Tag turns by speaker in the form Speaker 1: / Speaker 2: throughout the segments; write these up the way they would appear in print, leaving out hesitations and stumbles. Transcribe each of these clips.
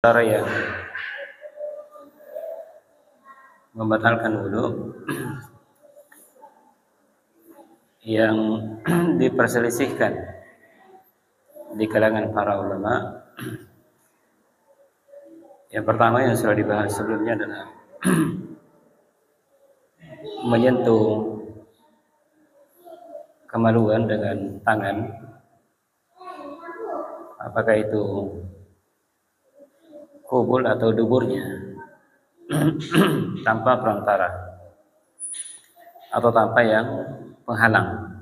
Speaker 1: Cara yang membatalkan wudhu yang diperselisihkan di kalangan para ulama. Yang pertama yang sudah dibahas sebelumnya adalah menyentuh kemaluan dengan tangan, apakah itu kubul atau duburnya tanpa perantara atau tanpa yang penghalang,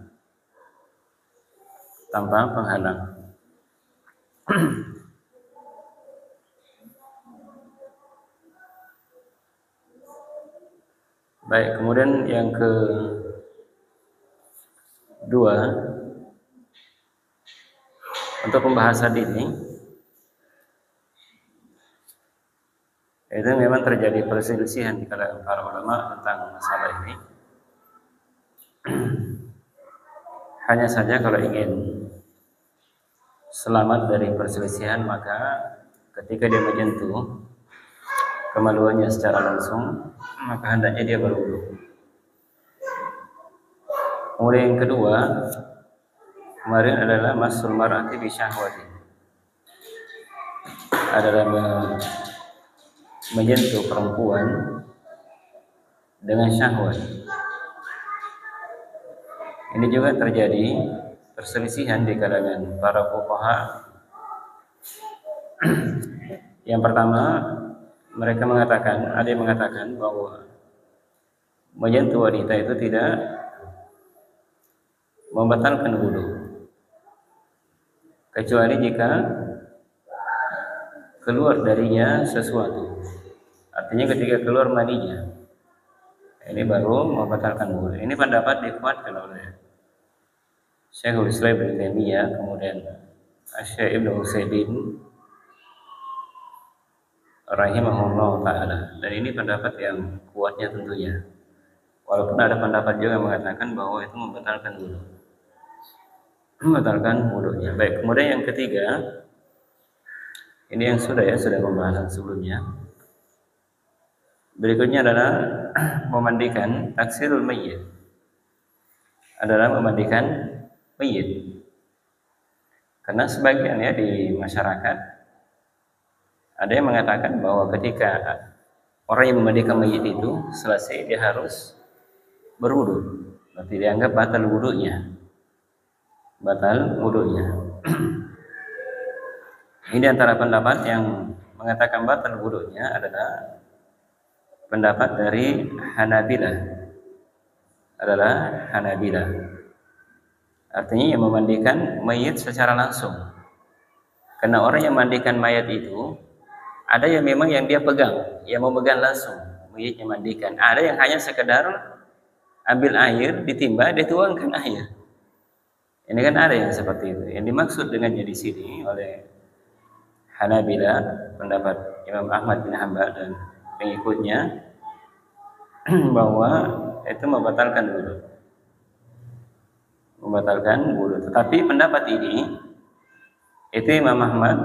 Speaker 1: tanpa penghalang. Baik, kemudian yang kedua, untuk pembahasan ini itu memang terjadi perselisihan di kalangan para ulama tentang masalah ini. Hanya saja kalau ingin selamat dari perselisihan, maka ketika dia menyentuh kemaluannya secara langsung, maka hendaknya dia berwudu. Kemudian yang kedua, kemarin adalah masul mar'ati bi syahwati, adalah menyentuh perempuan dengan syahwat. Ini juga terjadi perselisihan di kalangan para fuqaha. Yang pertama, mereka mengatakan, ada yang mengatakan bahwa menyentuh wanita itu tidak membatalkan wudu, kecuali jika keluar darinya sesuatu. Artinya ketika keluar maninya, ini baru membatalkan wudu. Ini pendapat dikuatkan oleh Syekhul Islam Ibnu Taimiyah, kemudian Syekh Ibnu Utsaimin rahimahullah ta'ala. Dan ini pendapat yang kuatnya tentunya, walaupun ada pendapat juga yang mengatakan bahwa itu membatalkan wudu, membatalkan wudunya. Baik, kemudian yang ketiga, ini yang sudah pembahasan sebelumnya. Berikutnya adalah memandikan taksirul mayyit, adalah memandikan mayyit. Karena sebagian ya di masyarakat ada yang mengatakan bahwa ketika orang yang memandikan mayit itu selesai, dia harus berwudu. Berarti dianggap batal wudunya. Batal wudunya. Ini antara pendapat yang mengatakan batal wudunya adalah pendapat dari Hanabilah. Adalah Hanabilah. Artinya yang memandikan mayit secara langsung. Karena orang yang memandikan mayat itu ada yang memang yang dia pegang, yang memegang langsung mayitnya mandikan. Ada yang hanya sekedar ambil air, ditimba, dituangkan air. Ini kan ada yang seperti itu. Yang dimaksud dengannya di sini oleh Hanabilah, pendapat Imam Ahmad bin Hanbal dan pengikutnya, bahwa itu membatalkan wudu. Membatalkan wudu. Tetapi pendapat ini itu Imam Ahmad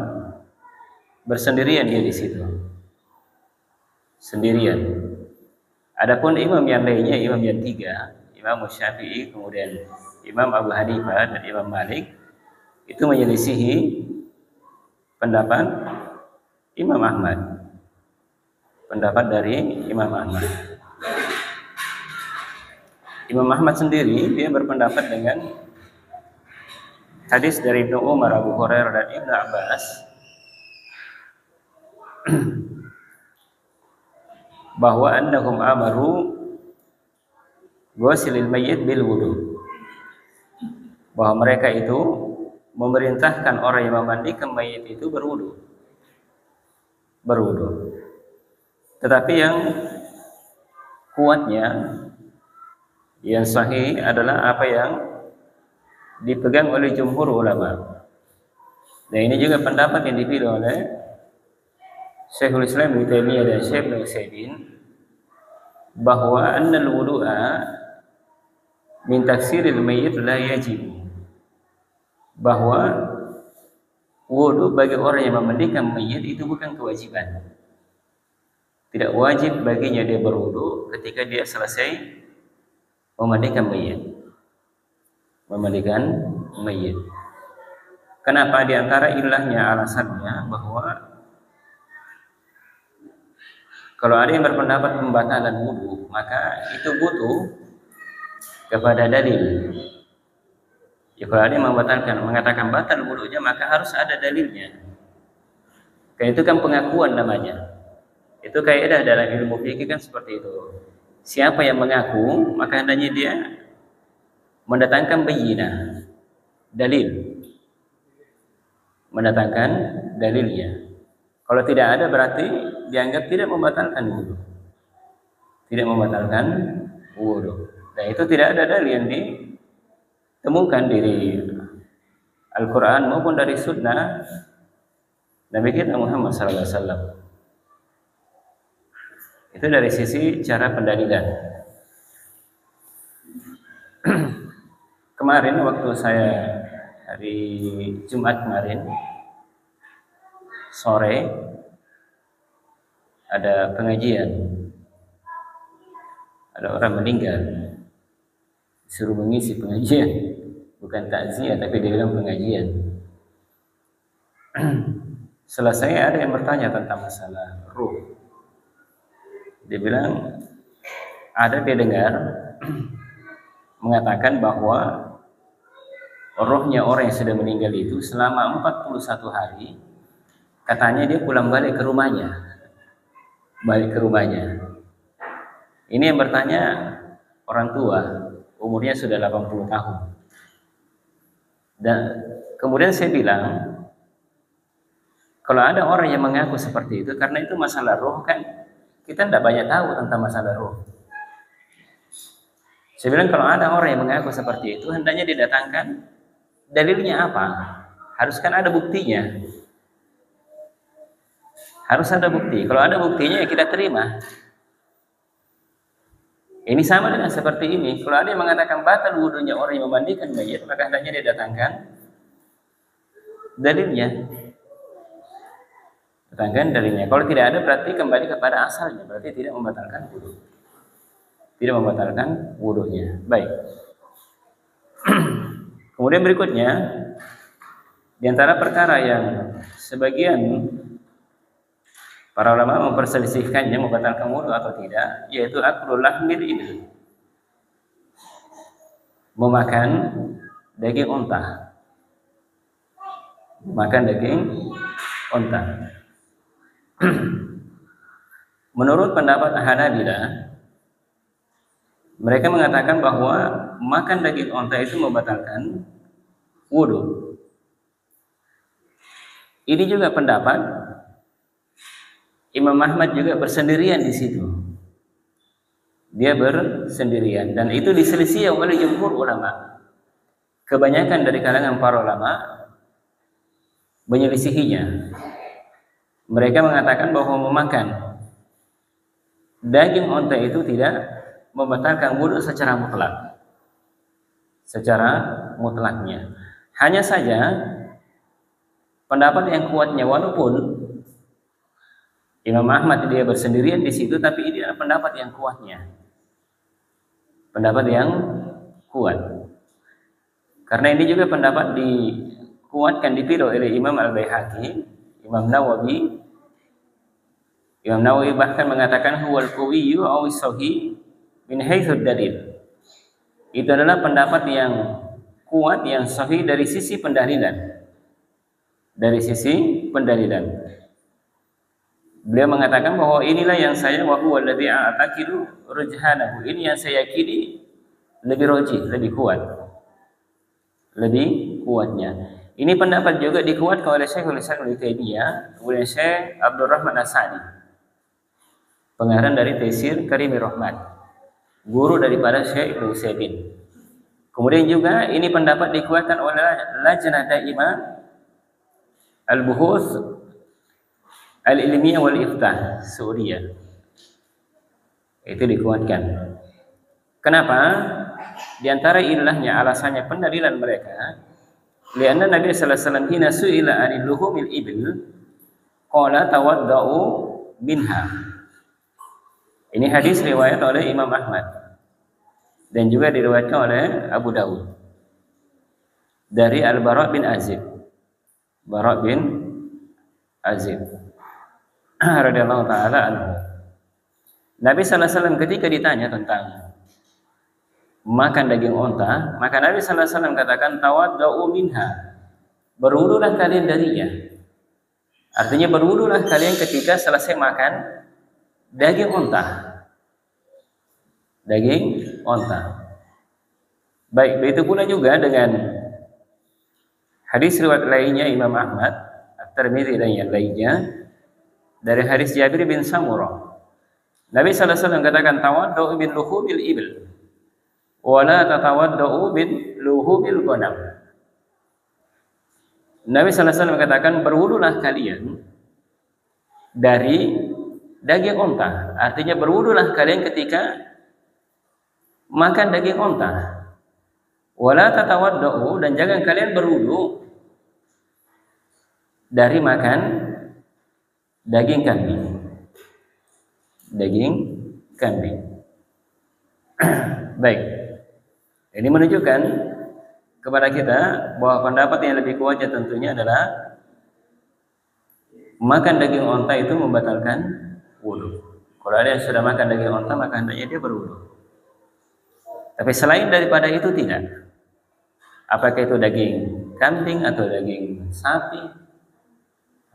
Speaker 1: bersendirian dia di situ, sendirian. Adapun imam yang lainnya, imam yang tiga, Imam Syafi'i, kemudian Imam Abu Hanifah dan Imam Malik, itu menyelisihi pendapat Imam Ahmad, pendapat dari Imam Ahmad. Imam Ahmad sendiri dia berpendapat dengan hadis dari Ibnu Umar, Abu Hurairah dan Ibnu Abbas, bahwa annahum amaru ghuslil mayyit bil wudu, bahwa mereka itu memerintahkan orang yang memandikan mayit itu berwudu. Tetapi yang kuatnya, yang sahih adalah apa yang dipegang oleh jumhur ulama. Dan ini juga pendapat yang dipilih oleh Syekhul Islam Ibnu Taimiyah dan Syekh Ibnu Utsaimin, bahwa annal wudu'a min taksiril mayyit la yajib, bahwa wudu bagi orang yang memandikan mayit itu bukan kewajiban. Tidak wajib baginya dia berwudu ketika dia selesai memandikan mayit. Memandikan mayit. Kenapa? Di antara ilahnya, alasannya bahwa kalau ada yang berpendapat pembatalan wudu, maka itu butuh kepada dalil. Ya, kalau ada yang mengatakan batal wudunya, maka harus ada dalilnya. Kayak itu kan pengakuan namanya. Itu kaidah dalam ilmu fikih kan seperti itu. Siapa yang mengaku, maka hendaknya dia mendatangkan bayyinah, dalil. Mendatangkan dalilnya. Kalau tidak ada berarti dianggap tidak membatalkan wudu. Tidak membatalkan wudu. Dan itu tidak ada dalil yang ditemukan dari Al-Quran maupun dari Sunnah Nabi kita Muhammad SAW. Itu dari sisi cara pendalilan. Kemarin waktu saya hari Jumat kemarin sore ada pengajian, ada orang meninggal, disuruh mengisi pengajian, bukan takziah tapi dia bilang pengajian. Selesai ada yang bertanya tentang masalah ruh. Dia bilang ada dia dengar mengatakan bahwa rohnya orang yang sudah meninggal itu selama 41 hari katanya dia pulang balik ke rumahnya. Balik ke rumahnya. Ini yang bertanya orang tua, umurnya sudah 80 tahun. Dan kemudian saya bilang, kalau ada orang yang mengaku seperti itu, karena itu masalah roh kan, kita tidak banyak tahu tentang masalah roh. Saya bilang kalau ada orang yang mengaku seperti itu, hendaknya didatangkan dalilnya apa? Harus kan ada buktinya. Harus ada bukti. Kalau ada buktinya ya kita terima. Ini sama dengan seperti ini. Kalau ada yang mengatakan batal wudunya orang yang memandikan mayit, maka hendaknya didatangkan dalilnya. Datangkan dalilnya. Kalau tidak ada berarti kembali kepada asalnya. Berarti tidak membatalkan wudu. Tidak membatalkan wudunya. Baik. Kemudian berikutnya, di antara perkara yang sebagian para ulama memperselisihkannya membatalkan wudu atau tidak, yaitu aklul lahmil ini, memakan daging unta. Makan daging unta. Menurut pendapat Hanabilah, mereka mengatakan bahwa makan daging unta itu membatalkan wudu. Ini juga pendapat Imam Ahmad juga bersendirian di situ. Dia bersendirian dan itu diselisih oleh jumhur ulama. Kebanyakan dari kalangan para ulama menyelisihinya. Mereka mengatakan bahwa memakan daging unta itu tidak membatalkan wudu secara mutlak. Secara mutlaknya. Hanya saja pendapat yang kuatnya, walaupun Imam Ahmad dia bersendirian di situ, tapi ini adalah pendapat yang kuatnya. Pendapat yang kuat. Karena ini juga pendapat dikuatkan, ditiru oleh Imam Al-Baihaqi, Imam Nawawi. Imam Nawawi bahkan mengatakan huwal qawiyyu aw sahih min haitsu dalil. Itu adalah pendapat yang kuat, yang sahih dari sisi pendalilan. Dari sisi pendalilan. Beliau mengatakan bahwa inilah yang saya wa huwa alladhi a'taqidu rujhanahu. Ini yang saya yakini lebih rajih, lebih kuat. Lebih kuatnya. Ini pendapat juga dikuatkan oleh Syekhul Islam Ibnu Taimiyah, kemudian Syekh Abdul Rahman As-Sa'di. Pengarang dari Taisir Karimir Rahman. Guru daripada Syekh Ibnu Utsaimin. Kemudian juga ini pendapat dikuatkan oleh Lajnah Daimah Al-Buhuts Al-Ilmiyah wal Iftah Suriah. Itu dikuatkan. Kenapa? Di antara ilahnya, alasannya, pendalilan mereka, Lianna Nabi sallallahu alaihi wasallam hina su'ila 'anil luhumil ibil qala tawadda'u minha. Ini hadis riwayat oleh Imam Ahmad dan juga diriwayatkan oleh Abu Dawud dari Al-Bara' bin Azib. Bara' bin Azib radhiyallahu taala anhu. Nabi sallallahu alaihi wasallam ketika ditanya tentang makan daging onta, maka Nabi sallallahu alaihi wasallam katakan tawadda'u minha. Berwudulah kalian darinya. Artinya berwudulah kalian ketika selesai makan daging onta. Daging onta. Baik, begitu pula juga dengan hadis riwayat lainnya Imam Ahmad, At-Tirmidzi dan yang lainnya dari hadis Jabir bin Samurah. Nabi sallallahu alaihi wasallam katakan tawadda'u bil luhumil ibil wa la tatawadda'u bil luhumil ghanam. Nabi sallallahu alaihi wasallam katakan berwudulah kalian dari daging onta. Artinya berwudulah kalian ketika makan daging onta. Wala tatawadda'u, dan jangan kalian berwudu dari makan daging kambing. Daging kambing. Baik. Ini menunjukkan kepada kita bahwa pendapat yang lebih kuatnya tentunya adalah makan daging onta itu membatalkan wudu. Kalau ada yang sudah makan daging onta, maka hendaknya dia berwudu. Tapi selain daripada itu tidak. Apakah itu daging kambing atau daging sapi,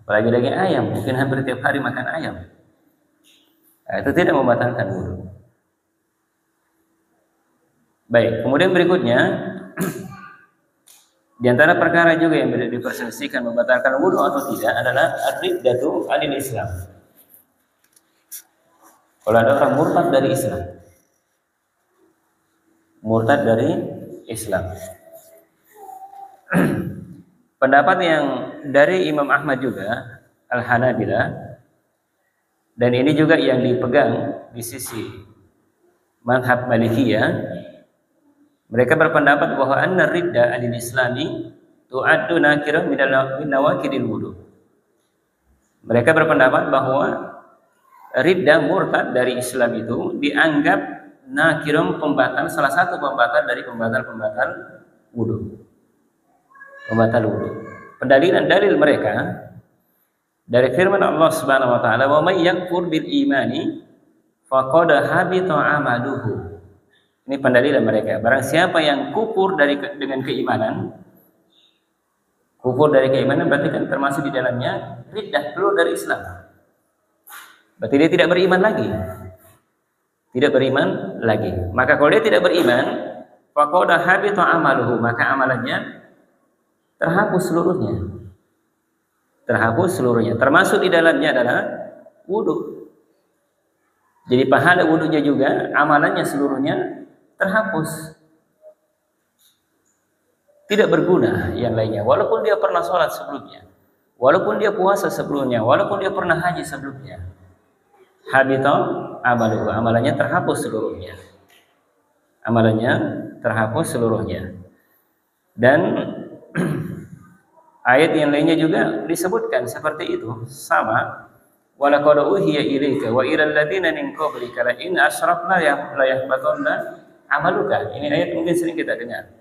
Speaker 1: apalagi daging ayam, mungkin hampir tiap hari makan ayam, nah, itu tidak membatalkan wudu. Baik, kemudian berikutnya di antara perkara juga yang diperselisihkan membatalkan wudu atau tidak adalah ar-riddatu 'anil Islam. Kalau ada orang murtad dari Islam, murtad dari Islam. Pendapat yang dari Imam Ahmad juga, Al-Hanabilah, dan ini juga yang dipegang di sisi mazhab Malikiyah, mereka berpendapat bahwa anna ridda anil islami tu'addu nakirah min nawaqidil wudu. Mereka berpendapat bahwa ridda murtad dari Islam itu dianggap nakirah pembatal, salah satu pembatal dari pembatal-pembatal wudu. Pembatal wudu. Pendalilan dalil mereka dari firman Allah Subhanahu wa taala, "Wa may yakfur bil imani faqad habita 'amaluhu." Ini pendalilan mereka. Barang siapa yang kufur dengan keimanan, kufur dari keimanan berarti kan termasuk di dalamnya riddah, keluar dari Islam. Berarti dia tidak beriman lagi. Tidak beriman lagi. Maka kalau dia tidak beriman, faqad habita 'amaluhu, maka amalannya terhapus seluruhnya. Terhapus seluruhnya. Termasuk di dalamnya adalah wudu. Jadi pahala wudunya juga, amalannya seluruhnya terhapus. Tidak berguna yang lainnya. Walaupun dia pernah sholat sebelumnya, walaupun dia puasa sebelumnya, walaupun dia pernah haji sebelumnya, habita amaluhu, amalannya terhapus seluruhnya. Amalannya terhapus seluruhnya. Dan ayat yang lainnya juga disebutkan seperti itu, sama. Walaqad uhiya ilaika wa ilal ladzina min qablika la in asyrakna la yahbatanna amaluka. Ini ayat mungkin sering kita dengar.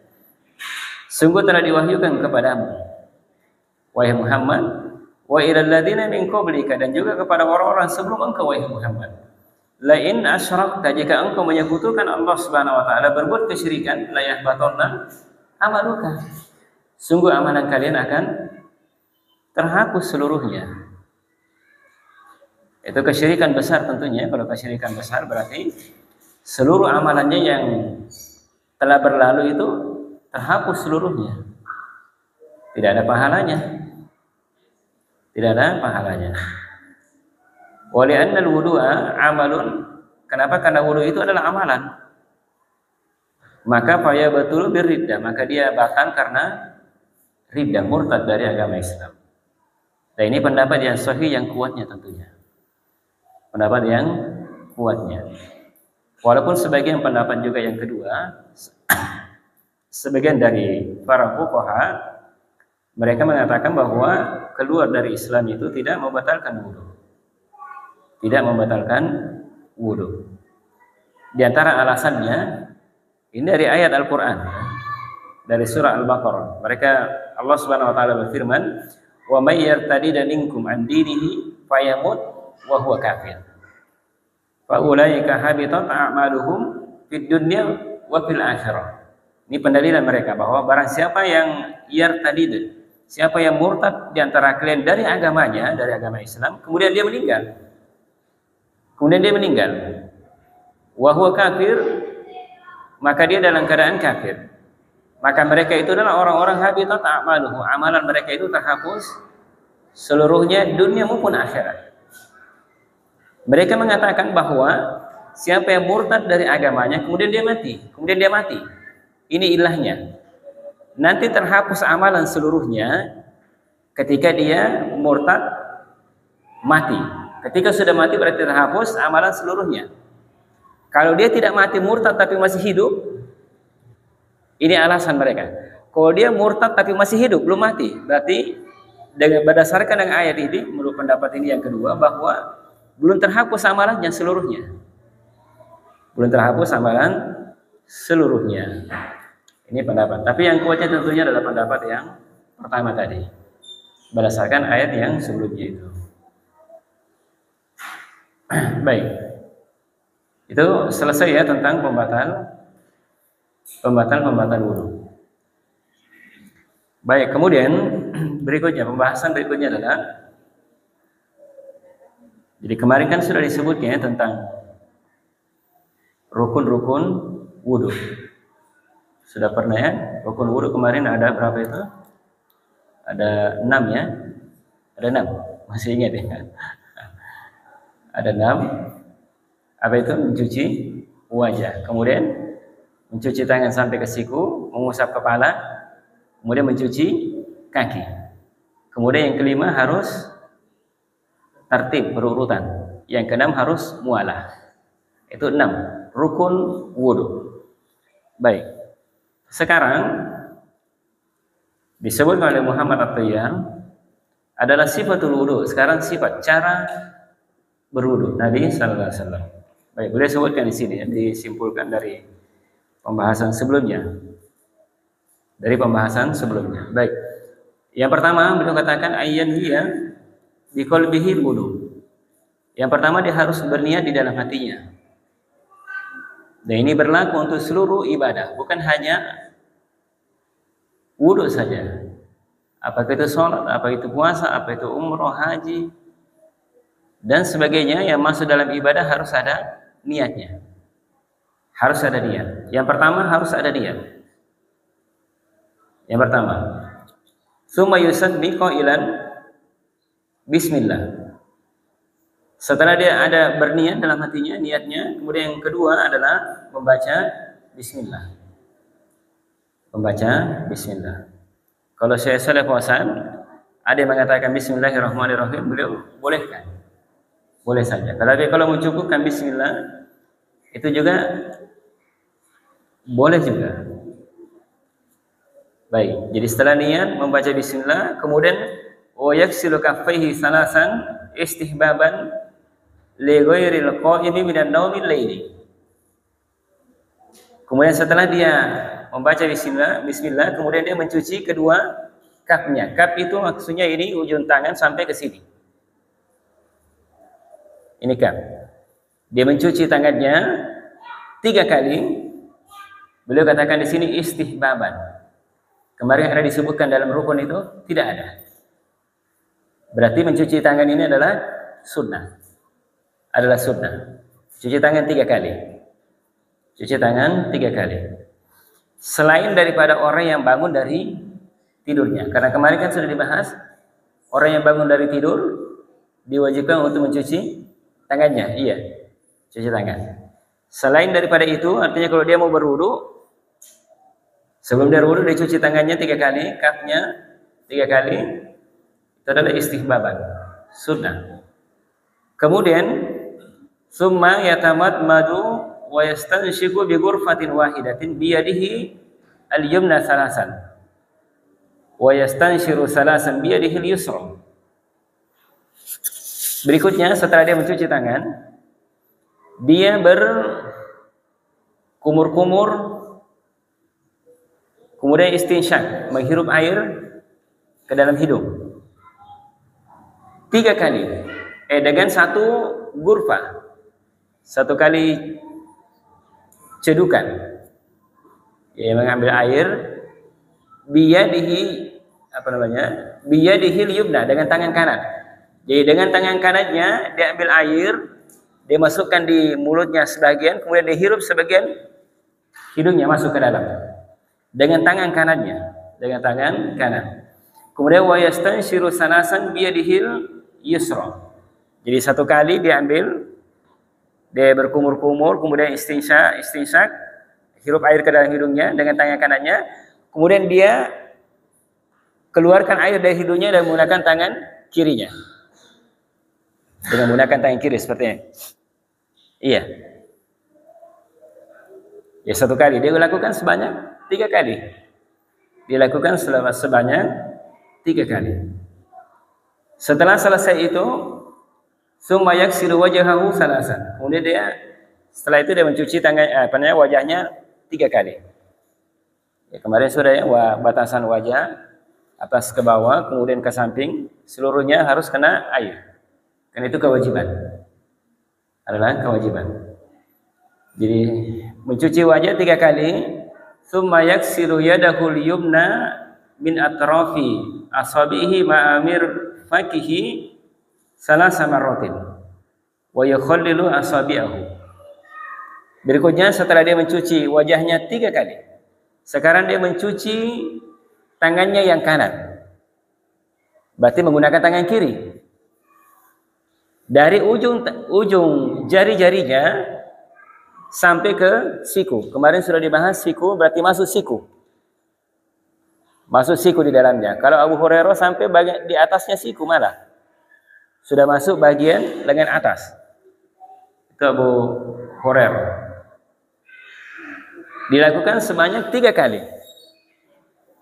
Speaker 1: Sungguh telah diwahyukan kepadamu, wahai Muhammad, wa ilal ladzina min qablika, dan juga kepada orang-orang sebelum engkau wahai Muhammad. La in asyrakta, jika engkau menyekutukan Allah Subhanahu wa taala, berbuat kesyirikan, la yahbatanna amaluka. Sungguh amalan kalian akan terhapus seluruhnya. Itu kesyirikan besar tentunya. Kalau kesyirikan besar berarti seluruh amalannya yang telah berlalu itu terhapus seluruhnya. Tidak ada pahalanya. Tidak ada pahalanya. Wa li'anna al-wudu'a amalun. Kenapa? Karena wudu itu adalah amalan. Maka faya betul birriddah, maka dia batal karena riddah, murtad dari agama Islam. Dan ini pendapat yang sahih, yang kuatnya tentunya. Pendapat yang kuatnya. Walaupun sebagian pendapat juga yang kedua, sebagian dari para fuqaha Mereka mengatakan bahwa keluar dari Islam itu tidak membatalkan wudu. Tidak membatalkan wudu. Di antara alasannya ini dari ayat Al-Qur'an, dari surah Al-Baqarah. Mereka, Allah Subhanahu wa taala berfirman, "Wa may yartadida minkum an dinihi fayamut wa huwa kafir. Fa ulaika habitat a'maluhum fid dunya wa fil akhirah." Ini pendalilan mereka bahwa barang siapa yang yartadid, siapa yang murtad di antara kalian dari agamanya, dari agama Islam, kemudian dia meninggal. Wa huwa kafir, maka dia dalam keadaan kafir. Maka mereka itu adalah orang-orang habitat a'maluhu, amalan mereka itu terhapus seluruhnya dunia maupun akhirat. Mereka mengatakan bahwa siapa yang murtad dari agamanya kemudian dia mati. Ini ilahnya. Nanti terhapus amalan seluruhnya ketika dia murtad mati. Ketika sudah mati berarti terhapus amalan seluruhnya. Kalau dia tidak mati murtad tapi masih hidup, ini alasan mereka. Kalau dia murtad tapi masih hidup, belum mati, berarti berdasarkan dengan ayat ini, menurut pendapat ini yang kedua, bahwa belum terhapus amalannya seluruhnya. Belum terhapus amalan seluruhnya. Ini pendapat. Tapi yang kuatnya tentunya adalah pendapat yang pertama tadi, berdasarkan ayat yang sebelumnya itu. Baik. Itu selesai ya tentang pembatal wudu. Baik, kemudian pembahasan berikutnya adalah, jadi kemarin kan sudah disebutnya tentang rukun-rukun wudu. Sudah pernah ya, rukun wudu kemarin ada berapa itu? Ada 6 ya. Ada 6. Masih ingat ya? Ada 6. Apa itu? Mencuci wajah, kemudian mencuci tangan sampai ke siku, mengusap kepala, kemudian mencuci kaki. Kemudian yang kelima harus tertib berurutan. Yang keenam harus mualah. Itu 6 rukun wudu. Baik. Sekarang disebut oleh Muhammad At-Tayyar adalah sifatul wudu. Sekarang sifat cara berwudu Nabi sallallahu alaihi wasallam. Baik, boleh sebutkan di sini, disimpulkan dari pembahasan sebelumnya. Baik. Yang pertama beliau katakan ayyan hiya bi qalbihi wudu. Yang pertama dia harus berniat di dalam hatinya. Dan ini berlaku untuk seluruh ibadah, bukan hanya wudu saja. Apakah itu sholat, apa itu puasa, apa itu umroh, haji, dan sebagainya yang masuk dalam ibadah harus ada niatnya. Harus ada niat. Yang pertama harus ada niat. Yang pertama, summa yusaddiqu qailan bismillah. Setelah dia ada berniat dalam hatinya, niatnya, kemudian yang kedua adalah membaca bismillah. Kalau saya salah Hasan, ada yang mengatakan bismillahirrahmanirrahim, beliau bolehkan. Boleh saja. Kalau mencukupkan bismillah, itu juga boleh juga. Baik, jadi setelah niat membaca bismillah, kemudian wa yaksilu kaffaihi salasan istihbaban li ghairil qaimi minan naumil laili. Kemudian setelah dia membaca bismillah, kemudian dia mencuci kedua kafnya. Kaf itu maksudnya ini ujung tangan sampai ke sini. Ini kaf. Dia mencuci tangannya 3 kali. Beliau katakan di sini istihbaban. Kemarin ada disebutkan dalam rukun itu tidak ada. Berarti mencuci tangan ini adalah sunnah. Cuci tangan 3 kali. Selain daripada orang yang bangun dari tidurnya. Karena kemarin kan sudah dibahas, orang yang bangun dari tidur diwajibkan untuk mencuci tangannya. Iya, cuci tangan. Selain daripada itu, artinya kalau dia mau berwudu, sebelum dia berwudu dia cuci tangannya 3 kali, kafnya 3 kali. Itu adalah istihbaban, sunnah. Kemudian summa yatamadmadu wa yastanshiqu bi ghurfatin wahidatin bi yadihi al-yumna salasan. wa yastanshiru salasan bi yadihi al-yusra. Berikutnya setelah dia mencuci tangan, dia berkumur-kumur, kemudian istinsyak, menghirup air ke dalam hidung 3 kali. Dengan satu gurfa, 1 kali cedukan. Dia mengambil air biyadihi yumna, dengan tangan kanan. Jadi dengan tangan kanannya dia ambil air, dia masukkan di mulutnya sebagian, kemudian dia hirup sebagian, hidungnya masuk ke dalam. Dengan tangan kanannya, dengan tangan kanan. Kemudian wa yastanshiru salasan biyadihil yusra. Jadi 1 kali dia ambil, dia berkumur-kumur, kemudian istinsyak, hirup air ke dalam hidungnya dengan tangan kanannya, kemudian dia keluarkan air dari hidungnya dan menggunakan tangan kirinya. Dengan menggunakan tangan kiri seperti ini. Iya. Ya 1 kali. Dia lakukan sebanyak 3 kali. Dia lakukan sebanyak 3 kali. Setelah selesai itu, summa yaksilu wajhahu salasan. Kemudian setelah itu dia mencuci wajahnya 3 kali. Ya, kemarin sudah ya, batasan wajah atas ke bawah, kemudian ke samping, seluruhnya harus kena air. Karena itu kewajiban. Adalah kewajiban. Jadi mencuci wajah 3 kali, summa yaksilu yadahul yumna min atrafi asabihi ma'amir fakihi salasa marratin wa yukhallilu asabi'ahu. Berikutnya setelah dia mencuci wajahnya 3 kali, sekarang dia mencuci tangannya yang kanan. Berarti menggunakan tangan kiri. Dari ujung jari-jarinya sampai ke siku. Kemarin sudah dibahas siku, berarti masuk siku. Masuk siku di dalamnya. Kalau Abu Hurairah sampai bagian di atasnya siku malah. Sudah masuk bagian lengan atas. Itu Abu Hurairah. Dilakukan sebanyak 3 kali.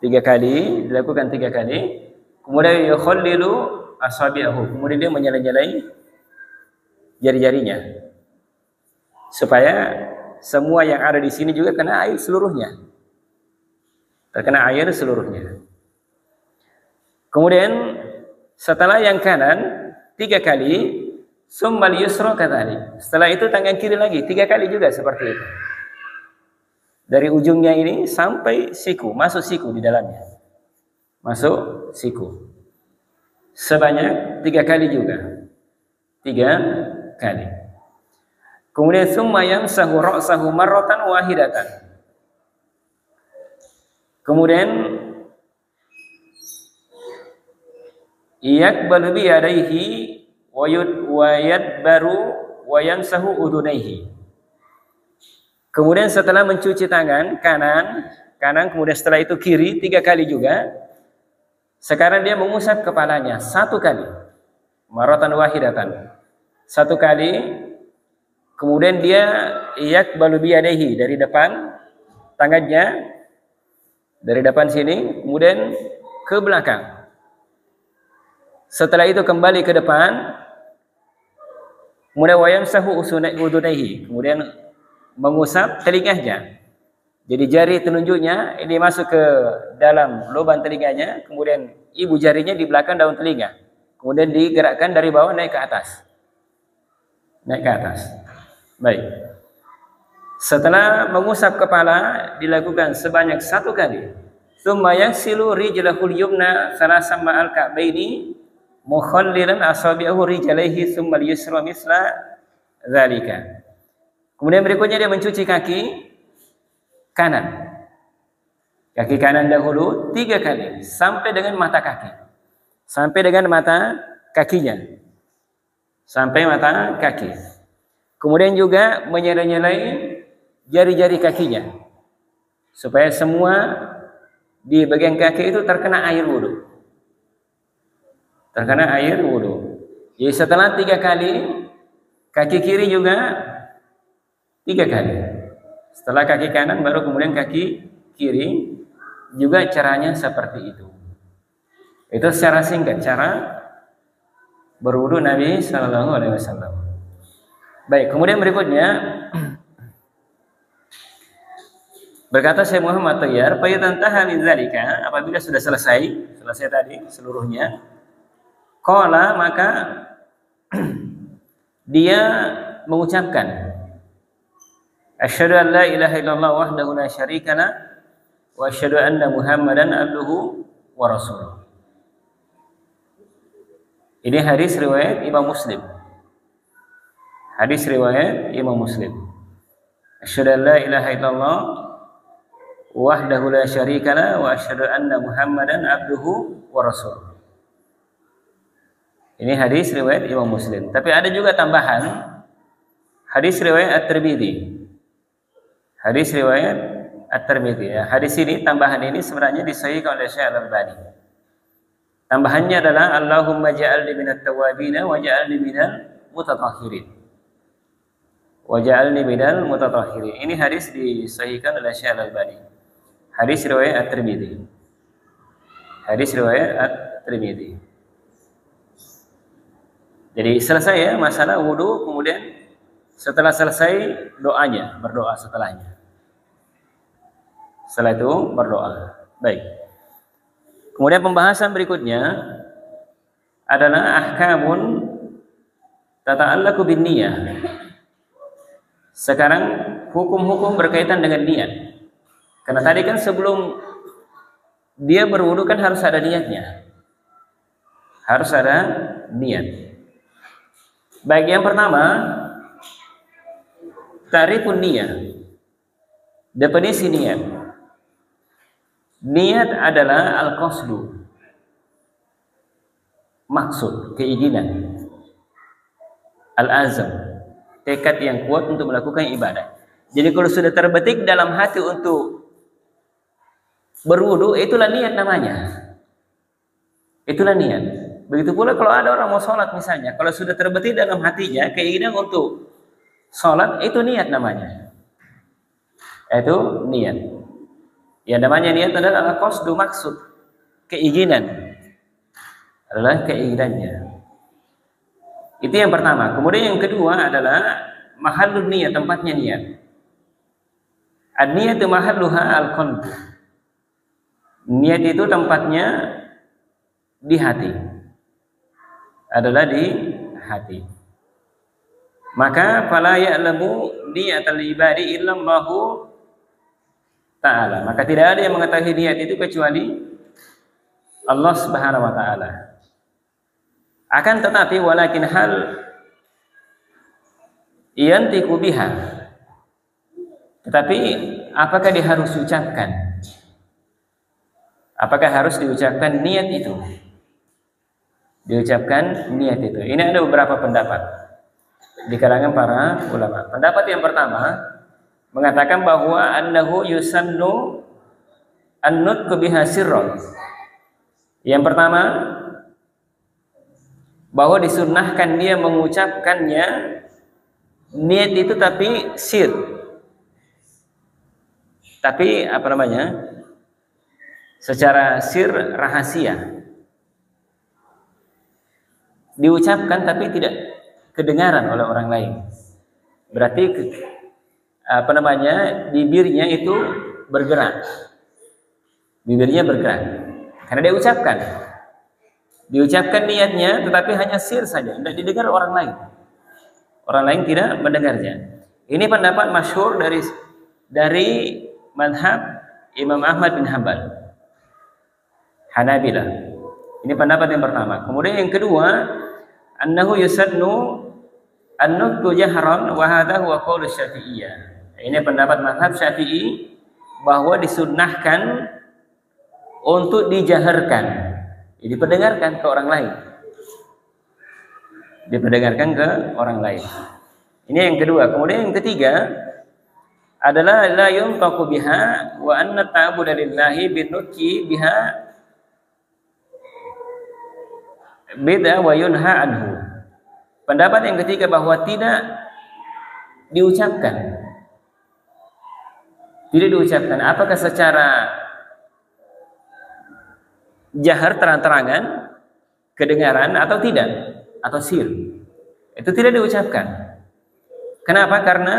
Speaker 1: 3 kali, dilakukan 3 kali. Kemudian yukhallilu asabi'ahu. Kemudian dia menyela-nyelai jari-jarinya. Supaya semua yang ada di sini juga kena air seluruhnya. Terkena air seluruhnya. Kemudian setelah yang kanan 3 kali, summal yusra kadzalik. Setelah itu tangan kiri lagi 3 kali juga seperti itu. Dari ujungnya ini sampai siku, masuk siku di dalamnya. Masuk siku. Sebanyak 3 kali juga. 3 kali. Kemudian summa yamsahu ra'sahu marratan wahidatan. Kemudian yaqbalu bi yadayhi wa yadbaru wa yamsahu udunaihi. Kemudian setelah mencuci tangan kanan, kemudian setelah itu kiri 3 kali juga. Sekarang dia mengusap kepalanya 1 kali. Marratan wahidatan. 1 kali. Kemudian dia yaqbalu bi yadayhi dari depan tangannya, dari depan sini, kemudian ke belakang. Setelah itu kembali ke depan, kemudian wayamsahu udunaihi, kemudian mengusap telinganya. Jadi jari telunjuknya ini masuk ke dalam lubang telinganya, kemudian ibu jarinya di belakang daun telinga. Kemudian digerakkan dari bawah naik ke atas. Naik ke atas. Baik. Setelah mengusap kepala dilakukan sebanyak 1 kali. Tsumma yaghsilu rijlahul yumna salasan ma'al ka'baini mukhallilan asabi'ahu rijlaihi tsumma al-yusra misla dzalika. Kemudian berikutnya dia mencuci kaki kanan. Kaki kanan dahulu 3 kali sampai dengan mata kaki. Sampai dengan mata kakinya. Sampai mata kaki. Kemudian juga menyela-nyelai jari-jari kakinya. Supaya semua di bagian kaki itu terkena air wudu. Terkena air wudu. Jadi setelah 3 kali, kaki kiri juga 3 kali. Setelah kaki kanan baru kemudian kaki kiri, juga caranya seperti itu. Itu secara singkat cara berwudu Nabi Shallallahu Alaihi Wasallam. Baik, kemudian berikutnya berkata Syekh Muhammad Thayyar, "Fayatantaha min dzalika," apabila sudah selesai tadi seluruhnya, qala maka dia mengucapkan asyhadu an la ilaha illallah wahdahu la syarikalah wa asyhadu anna Muhammadan abduhu wa rasuluh. Ini hadis riwayat Imam Muslim. Hadis riwayat Imam Muslim. Asyhadu an la ilaha illallah wahdahu la syarikalah wa asyhadu anna Muhammadan abduhu wa rasuluh. Ini hadis riwayat Imam Muslim. Tapi ada juga tambahan hadis riwayat At-Tirmidzi. Hadis riwayat At-Tirmidzi ya. Hadis ini tambahan ini sebenarnya disahihkan oleh Syekh Al-Albani. Tambahannya adalah Allahumma ja'alni minat tawwabin wa ja'alni minal mutatahhirin. Wa ja'alni minal mutatahhirin. Ini hadis disahihkan oleh Syekh Al-Albani. Hadis riwayat At-Tirmidzi. Hadis riwayat At-Tirmidzi. Jadi selesai ya masalah wudu, kemudian setelah selesai doanya, berdoa setelahnya. Setelah itu berdoa. Baik. Kemudian pembahasan berikutnya adalah ahkamun tata'allaqu bin niyah. Sekarang hukum-hukum berkaitan dengan niat. Karena tadi kan sebelum dia berwudu kan harus ada niatnya. Harus ada niat. Baik, yang pertama tarifun niyah. Definisi niat. Niat adalah al-qasdu. Maksud, keinginan. Al-azam, tekad yang kuat untuk melakukan ibadah. Jadi kalau sudah terbetik dalam hati untuk berwudu, itulah niat namanya. Itulah niat. Begitu pula kalau ada orang mau sholat misalnya, kalau sudah terbetik dalam hatinya keinginan untuk sholat, itu niat namanya. Itu niat. Ya namanya niat adalah qasdu, maksud, keinginan. Adalah keinginannya. Itu yang pertama. Kemudian yang kedua adalah mahallun niyat, tempatnya niat. An-niyatu mahalluha al-qalb. Niat itu tempatnya di hati. Adalah di hati. Maka fala ya'lamu niyatal ibadi illallahu ta'ala. Maka tidak ada yang mengetahui niat itu kecuali Allah Subhanahu wa taala. Akan tetapi walakin hal yantiqu biha. Tetapi apakah dia harus ucapkan? Apakah harus diucapkan niat itu? Diucapkan niat itu. Ini ada beberapa pendapat di kalangan para ulama. Pendapat yang pertama mengatakan bahwa annahu yusannu an-nutqu biha sirran. Yang pertama bahwa disunnahkan dia mengucapkannya niat itu tapi sir. Tapi apa namanya? Secara sir, rahasia. Diucapkan tapi tidak kedengaran oleh orang lain. Berarti apa namanya? Bibirnya itu bergerak. Bibirnya bergerak. Karena dia ucapkan. Diucapkan niatnya tetapi hanya sir saja, tidak didengar orang lain. Orang lain tidak mendengarnya. Ini pendapat masyhur dari mazhab Imam Ahmad bin Hanbal, Hanabilah. Ini pendapat yang pertama. Kemudian yang kedua, annahu yusannu an-nutqu jahran wa hadha huwa qaul Syafi'iyah. Ini pendapat mazhab Syafi'i bahwa disunnahkan untuk dijaharkan. Jadi diperdengarkan ke orang lain. Diperdengarkan ke orang lain. Ini yang kedua. Kemudian yang ketiga adalah la yuntaqu biha wa anna ta'budu lillahi binutqi biha beda wa yunha anhu. Pendapat yang ketiga bahwa tidak diucapkan. Tidak diucapkan. Apakah secara jahar terang-terangan, kedengaran atau tidak, atau sir. Itu tidak diucapkan. Kenapa? Karena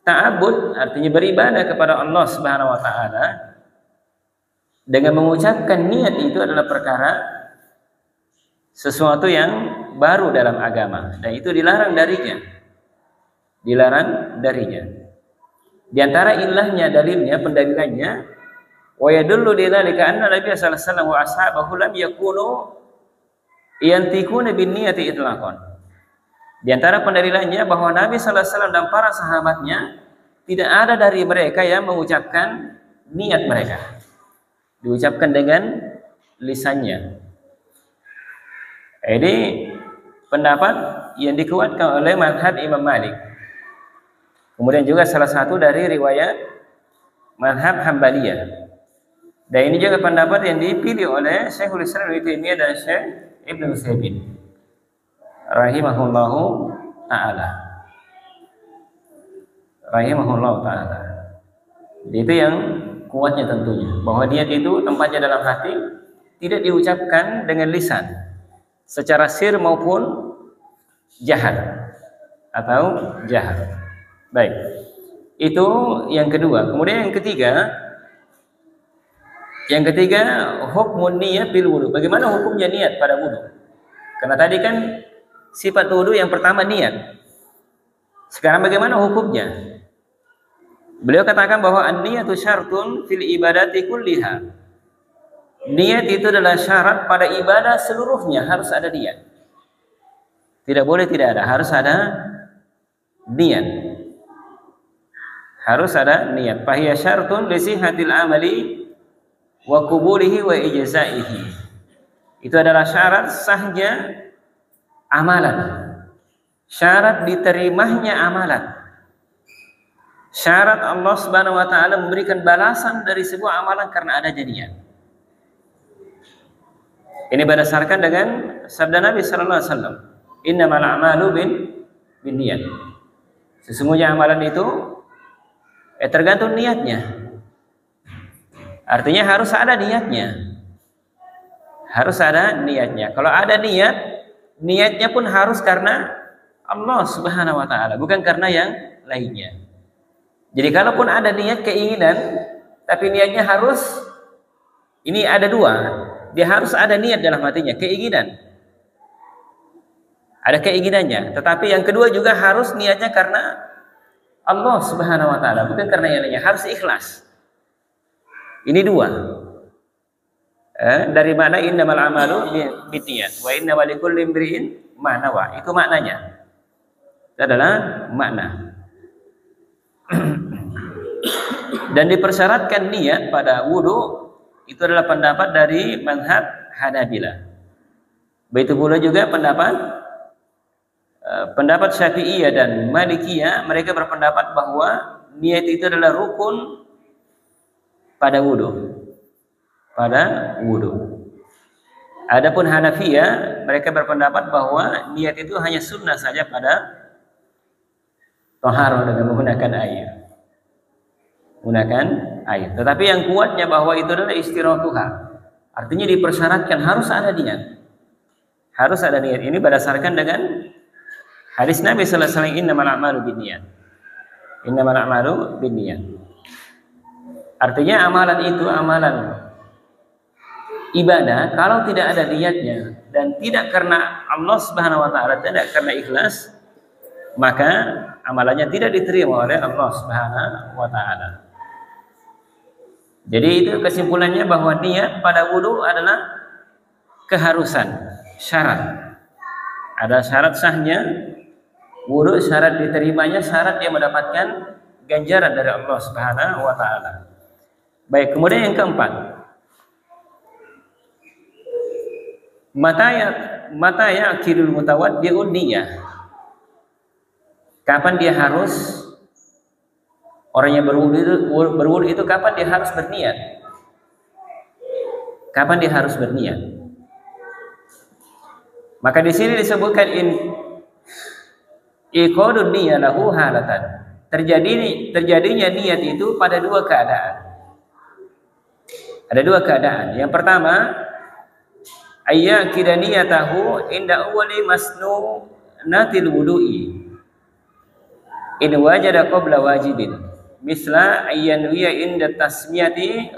Speaker 1: ta'abbud artinya beribadah kepada Allah Subhanahu wa taala dengan mengucapkan niat itu adalah perkara sesuatu yang baru dalam agama dan itu dilarang darinya. Dilarang darinya. Di antara ilahnya, dalilnya, pendalilannya, wa yadullu lidzalika anna Nabi sallallahu alaihi wasallam wa ashabahu lam yakunu yantikuna bin niyati itlaqan. Di antara pendalilannya bahwa Nabi sallallahu alaihi wasallam dan para sahabatnya tidak ada dari mereka yang mengucapkan niat mereka. Diucapkan dengan lisannya. Ini pendapat yang dikuatkan oleh mazhab Imam Malik. Kemudian juga salah satu dari riwayat mazhab Hambaliyah. Dan ini juga pendapat yang dipilih oleh Syekhul Islam Ibnu Taimiyah dan Syekh Ibnu Utsaimin rahimahullahu taala. Rahimahullahu taala. Itu yang kuatnya tentunya bahwa niat itu tempatnya dalam hati, tidak diucapkan dengan lisan secara sir maupun jahar atau jahar. Baik, itu yang kedua. Kemudian yang ketiga hukmun niyat bil wudu. Bagaimana hukumnya niat pada wudu? Karena tadi kan sifat wudu yang pertama niat. Sekarang bagaimana hukumnya? Beliau katakan bahwa an-niyatu syartun fil ibadati kulliha. Niat itu adalah syarat pada ibadah seluruhnya, harus ada niat. Tidak boleh tidak ada, harus ada niat. Harus ada niat. Fahiya syartun li sihhatil amali wa qubulihi wa ijzaihi. Itu adalah syarat sahnya amalan. Syarat diterimanya amalan. Syarat Allah Subhanahu wa taala memberikan balasan dari sebuah amalan karena adanya niat. Ini berdasarkan dengan sabda Nabi sallallahu alaihi wasallam, "Innamal a'malu binniyat." Sesungguhnya amalan itu tergantung niatnya. Artinya harus ada niatnya. Harus ada niatnya. Kalau ada niat, niatnya pun harus karena Allah Subhanahu wa taala, bukan karena yang lainnya. Jadi kalaupun ada niat keinginan, tapi niatnya harus, ini ada dua. Dia harus ada niat dalam hatinya, keinginan. Ada keinginannya, tetapi yang kedua juga harus niatnya karena Allah Subhanahu wa taala, bukan karena yang lainnya, harus ikhlas. Ini dua. Dari mana innamal amalu binniyat wa innamal likulli imri'in ma nawa. Itu maknanya. Itu adalah makna. Dan dipersyaratkan niat pada wudu itu adalah pendapat dari mazhab Hanabilah. Begitu pula juga pendapat Syafi'iyah dan Malikiyah, mereka berpendapat bahwa niat itu adalah rukun pada wudu. Pada wudu. Adapun Hanafiyah, mereka berpendapat bahwa niat itu hanya sunnah saja pada taharah dengan menggunakan air. Menggunakan air. Tetapi yang kuatnya bahwa itu adalah istiratuha. Artinya dipersyaratkan harus ada niat. Harus ada niat. Ini berdasarkan dengan hadis Nabi sallallahu alaihi wasallam, innamal a'malu binniyat. Innamal a'malu binniyat. Artinya amalan itu amalan ibadah kalau tidak ada niatnya dan tidak karena Allah Subhanahu wa taala, tidak karena ikhlas, maka amalannya tidak diterima oleh Allah Subhanahu wa taala. Jadi itu kesimpulannya bahwa niat pada wudu adalah keharusan, syarat. Ada syarat sahnya wudu, syarat diterimanya, syarat dia mendapatkan ganjaran dari Allah Subhanahu wa taala. Baik, kemudian yang keempat, mata ya'kidul mutawaddi'un niyah. Kapan dia harus, orang yang berwudu itu kapan dia harus berniat? Kapan dia harus berniat? Maka di sini disebutkan iqadun niyyah lahu halatan. Terjadinya niat itu pada dua keadaan. Ada dua keadaan. Yang pertama, ayyakida niyatahu inda awwali masnunatil wudu'i in wajada qabla wajibin. Misla ayyanwiya inda tasmiyati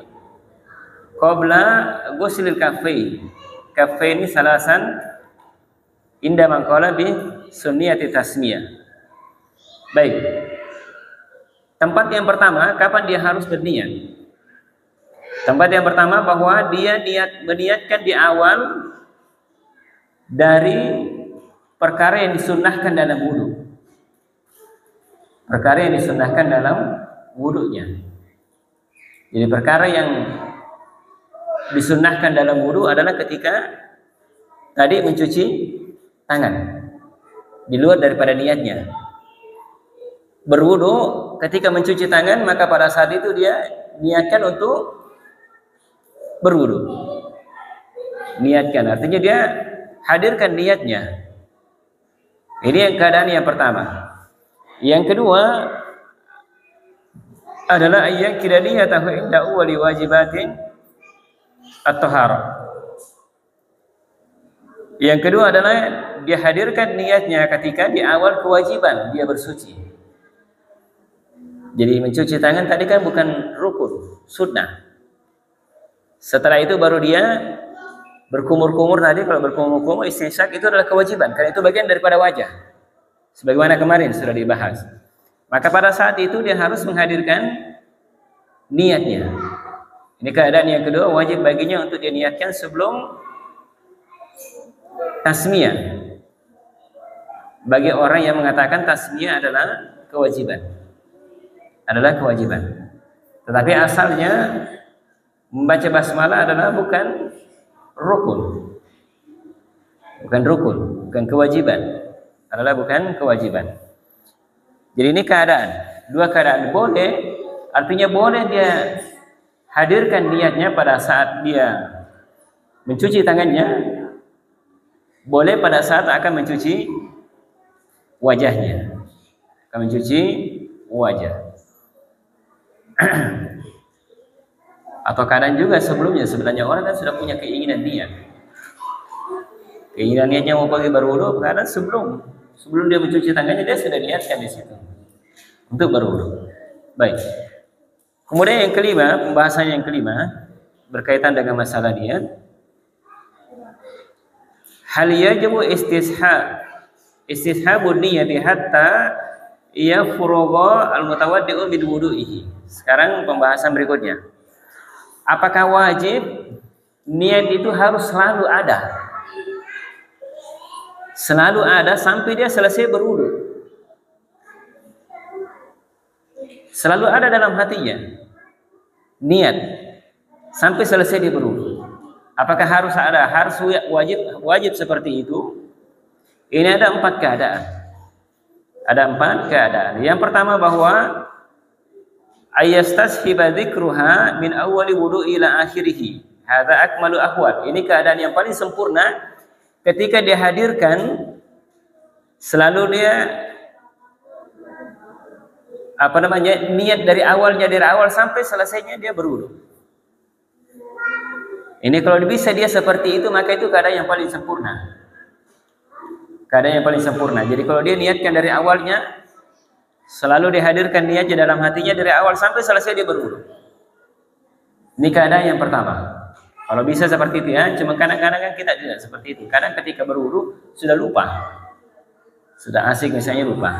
Speaker 1: qabla ghuslil kaffaini salasan inda man qala bi sunniyati tasmiyah. Baik. Tempat yang pertama, kapan dia harus berniat? Tempat yang pertama bahwa dia meniatkan di awal dari perkara yang disunnahkan dalam wudu. Perkara yang disunnahkan dalam wudunya. Jadi perkara yang disunnahkan dalam wudu adalah ketika tadi mencuci tangan di luar daripada niatnya. Berwudu ketika mencuci tangan, maka pada saat itu dia niatkan untuk berwudu. Niatkan artinya dia hadirkan niatnya. Ini yang keadaan yang pertama. Yang kedua adalah ayyakida niyatahu inda awwali wajibatin at-taharah. Yang kedua adalah dia hadirkan niatnya ketika di awal kewajiban dia bersuci. Jadi mencuci tangan tadi kan bukan rukun, sunnah. Setelah itu baru dia berkumur-kumur tadi. Kalau berkumur-kumur istinsyak itu adalah kewajiban, karena itu bagian daripada wajah. Sebagaimana kemarin sudah dibahas. Maka pada saat itu dia harus menghadirkan niatnya. Ini keadaan yang kedua, wajib baginya untuk dia niatkan sebelum tasmiyah. Bagi orang yang mengatakan tasmiyah adalah kewajiban. Tetapi asalnya membaca basmalah adalah bukan rukun. Bukan kewajiban. Bukan kewajiban. Jadi ini keadaan. Dua keadaan. Boleh, artinya boleh dia hadirkan niatnya pada saat dia mencuci tangannya. Boleh pada saat akan mencuci wajahnya. Atau kadang juga sebelumnya, sebenarnya orang kan sudah punya keinginan niat. Keinginan niatnya mau pergi berwudu, karena sebelum dia mencuci tangannya dia sudah niatkan di situ untuk berwudu. Baik. Kemudian yang kelima, pembahasan yang kelima berkaitan dengan masalah niat. Hal yajibu istishabun niyati hatta yafrugha al-mutawaddi'u min wudu'ihi. Sekarang pembahasan berikutnya. Apakah wajib niat itu harus selalu ada? Selalu ada sampai dia selesai berwudu. Selalu ada dalam hatinya niat sampai selesai dia berwudu. Apakah harus ada? Harus wajib seperti itu? Ini ada 4 keadaan. Yang pertama bahwa ayastashiba dzikruha min awwali wudu ila akhirih. Hadza akmalu ahwal. Ini keadaan yang paling sempurna ketika dia hadirkan selalu dia niat dari awal sampai selesainya dia berwudu. Ini kalau bisa dia seperti itu, maka itu keadaan yang paling sempurna. Jadi kalau dia niatkan dari awalnya, selalu dihadirkan niatnya dalam hatinya dari awal sampai selesai dia berwudu. Ini keadaan yang pertama. Kalau bisa seperti itu ya, cuma kadang-kadang kan kita tidak seperti itu. Kadang ketika berwudu sudah lupa. Sudah asik misalnya lupa.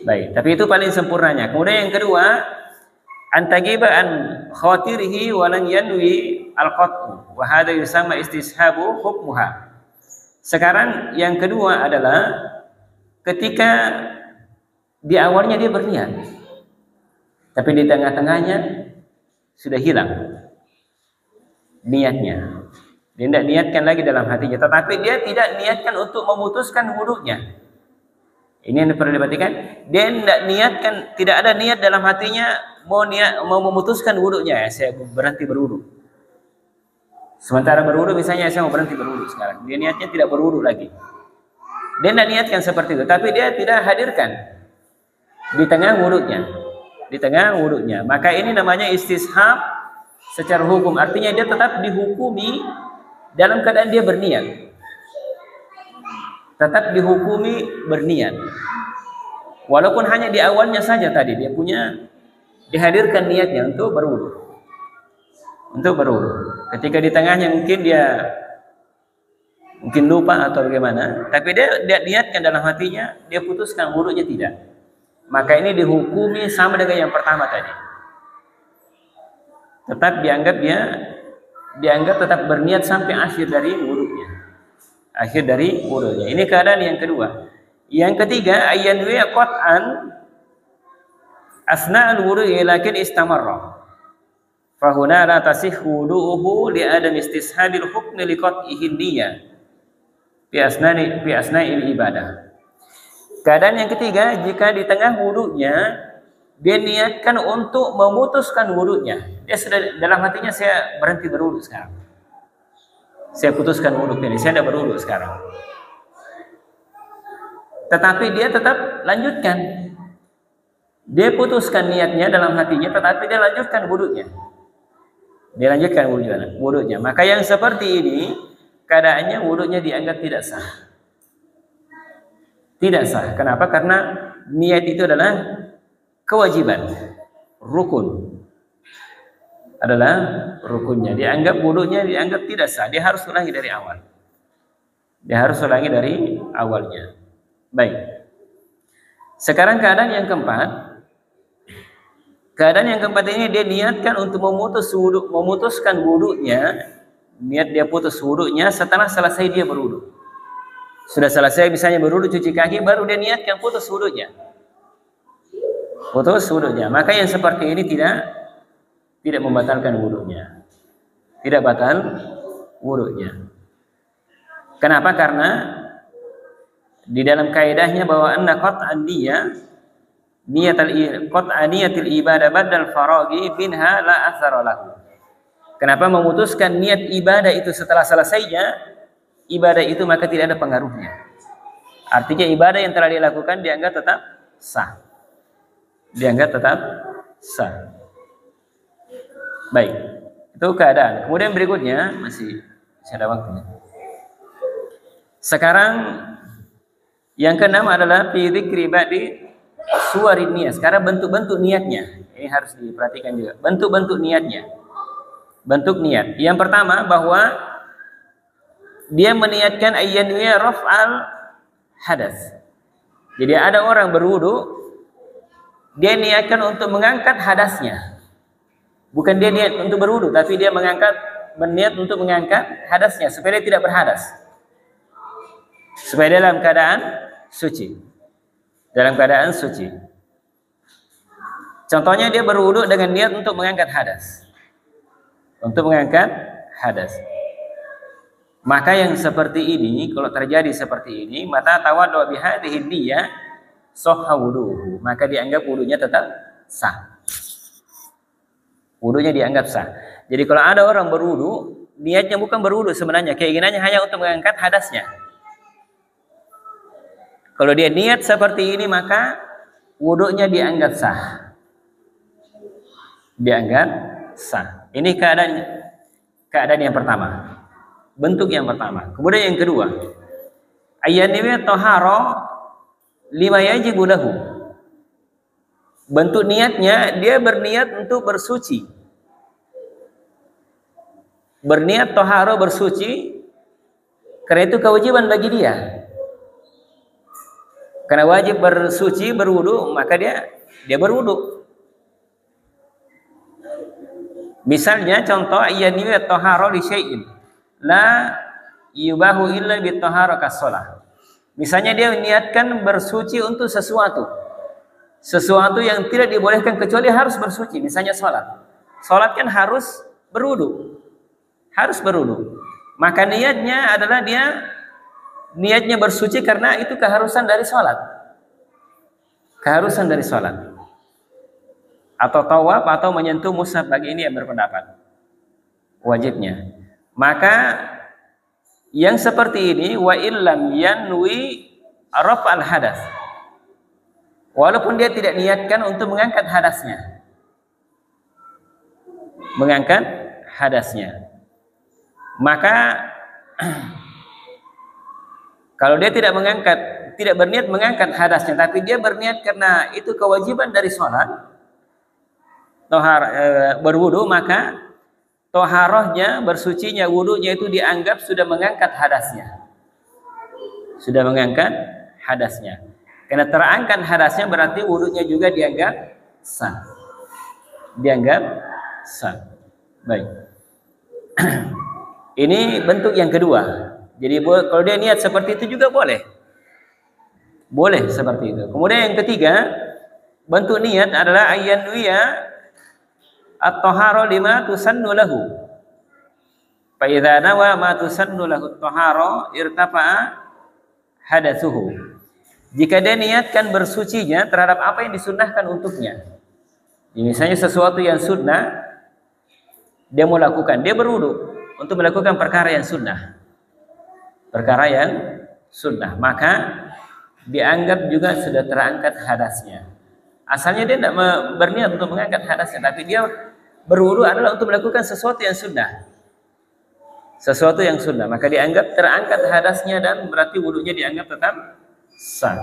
Speaker 1: Baik, tapi itu paling sempurnanya. Kemudian yang kedua, antagiba an khawatirihi wa lan yanwi al-qat'u wa hadha yusamma istishabu hukmuha. Sekarang yang kedua adalah ketika di awalnya dia berniat, tapi di tengah-tengahnya sudah hilang niatnya. Dia tidak niatkan lagi dalam hatinya, tetapi dia tidak niatkan untuk memutuskan wudunya. Ini yang perlu diperhatikan. Dia tidak niatkan, tidak ada niat dalam hatinya mau memutuskan wudunya. Saya berhenti berwudu. Sementara berwudu misalnya saya mau berhenti berwudu sekarang. Dia niatnya tidak berwudu lagi. Dia tidak niatkan seperti itu, tapi dia tidak hadirkan di tengah wudunya. Maka ini namanya istishab secara hukum, artinya dia tetap dihukumi dalam keadaan dia berniat. Tetap dihukumi berniat. Walaupun hanya di awalnya saja tadi dia dihadirkan niatnya untuk berwudu. Untuk berwudu. Ketika di tengahnya mungkin dia lupa atau bagaimana, tapi dia niatkan dalam hatinya, dia putuskan wudunya tidak. Maka ini dihukumi sama dengan yang pertama tadi. Tetap dianggap tetap berniat sampai akhir dari wudunya. Akhir dari wudunya. Ini keadaan yang kedua. Yang ketiga, ayanwi qat'an asna'al wudu'i lakin istamarra. Fa huna la tasihhu wudu'uhu li adam istishabil hukmi li qat'ihi niyyah fi asna'il ibadah. Keadaan yang ketiga, jika di tengah wudunya dia niatkan untuk memutuskan wudunya. Dia sudah dalam hatinya, saya berhenti berwudu sekarang. Saya putuskan wudu ini, saya tidak berwudu sekarang. Tetapi dia tetap lanjutkan. Dia putuskan niatnya dalam hatinya, tetapi dia lanjutkan wudunya. Dia lanjutkan wudunya. Maka yang seperti ini keadaannya wudunya dianggap tidak sah. Tidak sah. Kenapa? Karena niat itu adalah kewajiban, rukun, adalah rukunnya. Dianggap wudunya dianggap tidak sah. Dia harus ulangi dari awal. Dia harus ulangi dari awalnya. Baik. Sekarang keadaan yang keempat. Keadaan yang keempat ini dia niatkan untuk memutuskan wudunya. Niat dia putus wudunya setelah selesai dia berwudu. Sudah selesai misalnya berwudu, cuci kaki, baru dia niatkan putus wudunya. Putus wudunya. Maka yang seperti ini tidak membatalkan wudunya. Tidak batal wudunya. Kenapa? Karena di dalam kaidahnya bahwa anna qat'an niyatil ibadah badal faragi minha la athara lahu. Kenapa memutuskan niat ibadah itu setelah selesainya ibadah itu, maka tidak ada pengaruhnya. Artinya ibadah yang telah dilakukan dianggap tetap sah. Dianggap tetap sah. Baik, itu keadaan. Kemudian berikutnya masih ada waktunya. Sekarang yang keenam adalah fi dzikri ba'di suwarin niyat. Sekarang bentuk-bentuk niatnya. Ini harus diperhatikan juga. Bentuk-bentuk niatnya. Bentuk niat. Yang pertama bahwa dia meniatkan ayyanwiya raf'al hadas. Jadi ada orang berwudu, dia niatkan untuk mengangkat hadasnya. Bukan dia niat untuk berwudu, tapi dia berniat untuk mengangkat hadasnya supaya dia tidak berhadas. Supaya dalam keadaan suci. Dalam keadaan suci. Contohnya dia berwudu dengan niat untuk mengangkat hadas. Untuk mengangkat hadas. Maka yang seperti ini, kalau terjadi seperti ini, mata tawaddu bihadhihi niyyah sahha wuduhu, maka dianggap wudunya tetap sah. Wudunya dianggap sah. Jadi kalau ada orang berwudu, niatnya bukan berwudu sebenarnya, keinginannya hanya untuk mengangkat hadasnya. Kalau dia niat seperti ini, maka wudunya dianggap sah. Dianggap sah. Ini keadaan yang pertama. Bentuk yang pertama. Kemudian yang kedua, ayyaniwi tahara lima yajibu lahu. Bentuk niatnya, dia berniat untuk bersuci. Berniat tahara, bersuci, karena itu kewajiban bagi dia. Karena wajib bersuci, berwudu, maka dia berwudu. Misalnya contoh ayyaniwi tahara li syai'in la yubahu illa bi tahara kas-shalah. Misalnya dia niatkan bersuci untuk sesuatu yang tidak dibolehkan kecuali harus bersuci. Misalnya sholat kan harus berwudu, maka niatnya adalah niatnya bersuci karena itu keharusan dari sholat, atau tawaf atau menyentuh mushaf. Bagi ini yang berpendapat wajibnya. Maka yang seperti ini wa illam yanwi raf'al hadas, walaupun dia tidak niatkan untuk mengangkat hadasnya, mengangkat hadasnya. Maka kalau dia tidak berniat mengangkat hadasnya, tapi dia berniat karena itu kewajiban dari sholat, berwudu, maka toharohnya, bersucinya, wudunya itu dianggap sudah mengangkat hadasnya. Sudah mengangkat hadasnya. Karena terangkat hadasnya berarti wudunya juga dianggap sah. Dianggap sah. Baik. Ini bentuk yang kedua. Jadi kalau dia niat seperti itu juga boleh. Boleh seperti itu. Kemudian yang ketiga, bentuk niat adalah ayyanwiya at-tahara lima tusannu lahu. Fa idza nawa ma tusannu lahu at-tahara irtafa'a hadatsuhu. Jika dia niatkan bersucinya terhadap apa yang disunnahkan untuknya. Misalnya sesuatu yang sunnah dia mau lakukan, dia berwudu untuk melakukan perkara yang sunnah. Perkara yang sunnah, maka dianggap juga sudah terangkat hadasnya. Asalnya dia tidak berniat untuk mengangkat hadasnya, tapi dia berwudu adalah untuk melakukan sesuatu yang sunnah. Sesuatu yang sunnah, maka dianggap terangkat hadasnya dan berarti wudunya dianggap tetap sah.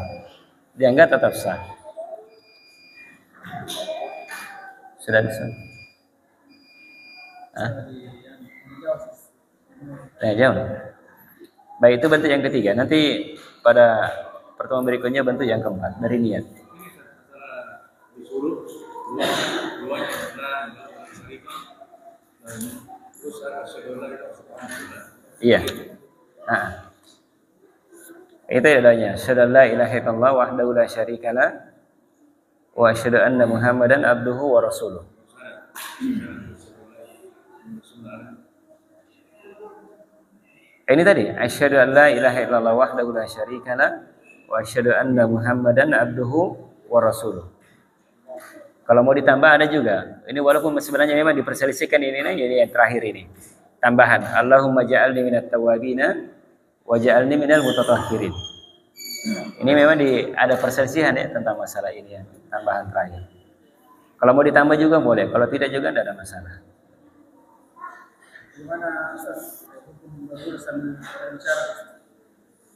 Speaker 1: Dianggap tetap sah. Sudah bisa? Jauh. Baik, itu bentuk yang ketiga. Nanti pada pertemuan berikutnya bentuk yang keempat dari niat. Iya. Nah. Itu adanya. Asyhadu an la ilaha illallah wahdahu la syarikalah wa asyhadu anna Muhammadan abduhu wa rasuluh. Ini tadi, asyhadu an la ilaha illallah wahdahu la syarikalah wa asyhadu anna Muhammadan abduhu wa rasuluh. Kalau mau ditambah ada juga. Ini walaupun sebenarnya memang diperselisihkan ini yang terakhir ini. Tambahan, Allahumma ja'alni minat tawwabina wa ja'alni minal mutatahhirin. Ini memang ada perselisihan ya tentang masalah ini ya, tambahan terakhir. Kalau mau ditambah juga boleh, kalau tidak juga tidak ada masalah. Gimana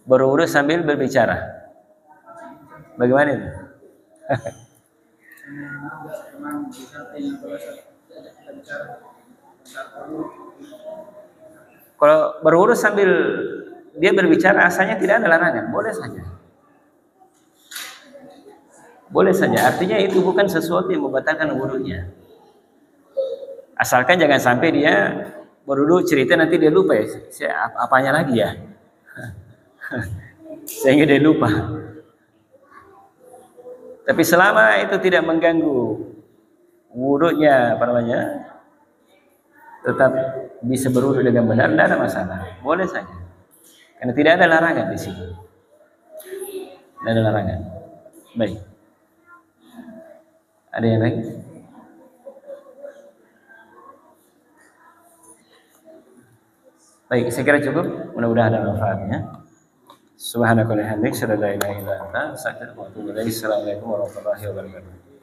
Speaker 1: berurus sambil berbicara? Bagaimana itu? Kalau berurus sambil dia berbicara asalnya tidak ada larangan, boleh saja. Boleh saja, artinya itu bukan sesuatu yang membatalkan wudunya. Asalkan jangan sampai dia berwudu cerita nanti dia lupa ya, apanya lagi ya. Sehingga dia lupa. Tapi selama itu tidak mengganggu wudunya, tetap bisa berwudu dengan benar, tidak ada masalah. Boleh saja. Karena tidak ada larangan di sini. Tidak ada larangan. Baik. Ada yang lain? Baik, saya kira cukup. Mudah-mudahan ada manfaatnya. Subhanakallahumma wa bihamdika, asyhadu an la ilaha illa anta, astaghfiruka wa atubu ilaik. Assalamualaikum warahmatullahi wabarakatuh.